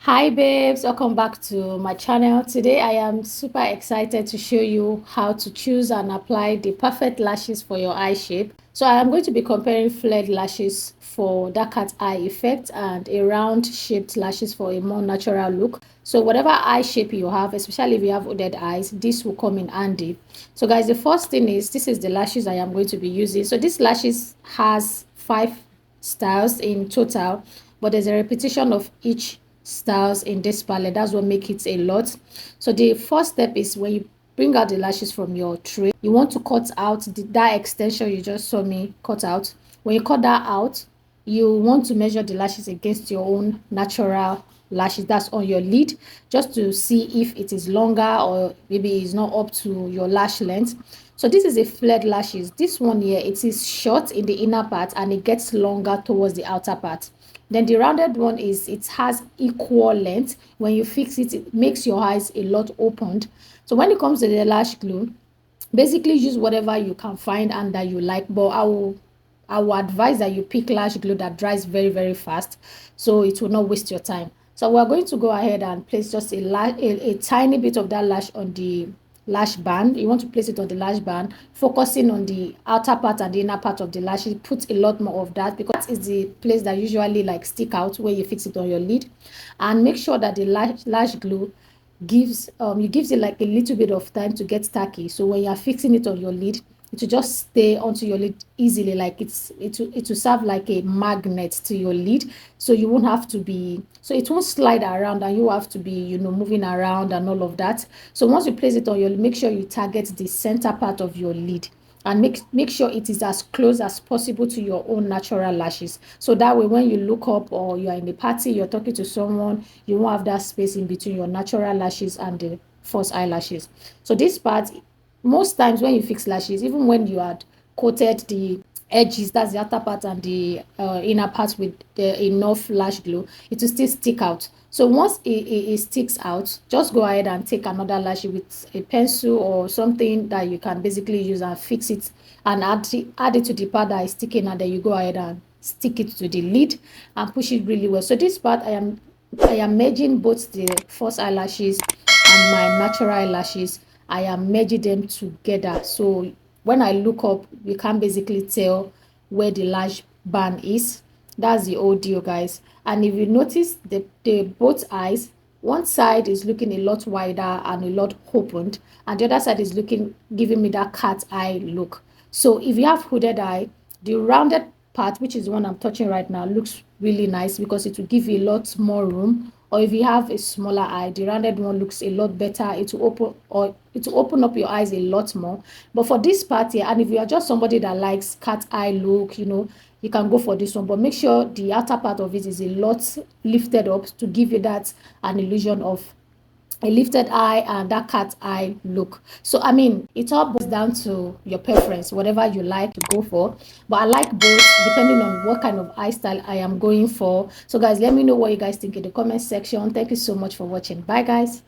Hi babes, welcome back to my channel. Today I am super excited to show you how to choose and apply the perfect lashes for your eye shape. So I am going to be comparing flared lashes for that cat eye effect and a round shaped lashes for a more natural look. So whatever eye shape you have, especially if you have hooded eyes, this will come in handy. So guys, the first thing is this is the lashes I am going to be using. So this lashes has 5 styles in total, but there's a repetition of each styles in this palette. That's what makes it a lot. So the first step is when you bring out the lashes from your tray, you want to cut out that extension you just saw me cut out. When you cut that out, you want to measure the lashes against your own natural lashes that's on your lid, just to see if it is longer or maybe it's not up to your lash length. So this is a flared lashes. This one here, it is short in the inner part and it gets longer towards the outer part. Then the rounded one is it has equal length. When you fix it, it makes your eyes a lot opened. So when it comes to the lash glue, basically use whatever you can find and that you like, but I will advise that you pick lash glue that dries very fast, so it will not waste your time. So we're going to go ahead and place just a tiny bit of that lash on the lash band. You want to place it on the lash band, focusing on the outer part and the inner part of the lash. Put a lot more of that because that is the place that usually like stick out when you fix it on your lid. And make sure that the lash glue gives it like a little bit of time to get tacky, so when you're fixing it on your lid, it will just stay onto your lid easily, like it will serve like a magnet to your lid, so you won't have to be, so it won't slide around and you have to be, moving around and all of that. So once you place it on your lid, make sure you target the center part of your lid and make sure it is as close as possible to your own natural lashes, so that way when you look up or you are in the party, you're talking to someone, you won't have that space in between your natural lashes and the false eyelashes. So this part, most times when you fix lashes, even when you had coated the edges, that's the outer part, and the inner part with enough lash glue, it will still stick out. So once it sticks out, just go ahead and take another lash with a pencil or something that you can basically use and fix it, and add it to the part that is sticking, and then you go ahead and stick it to the lid and push it really well. So this part, I am merging both the false eyelashes and my natural eyelashes. I am merging them together, so when I look up, you can basically tell where the lash band is. That's the whole deal, guys. And if you notice, the both eyes, one side is looking a lot wider and a lot opened, and the other side is giving me that cat eye look. So if you have hooded eye, the rounded part, which is the one I'm touching right now, looks really nice because it will give you a lot more room. Or if you have a smaller eye, the rounded one looks a lot better. It will open up your eyes a lot more. But for this part here, and if you are just somebody that likes cat eye look, you can go for this one. But make sure the outer part of it is a lot lifted up to give you that an illusion of a lifted eye and that cat eye look. So I mean, it all boils down to your preference, whatever you like to go for, but I like both depending on what kind of eye style I am going for. So guys, let me know what you guys think in the comment section. Thank you so much for watching. Bye guys.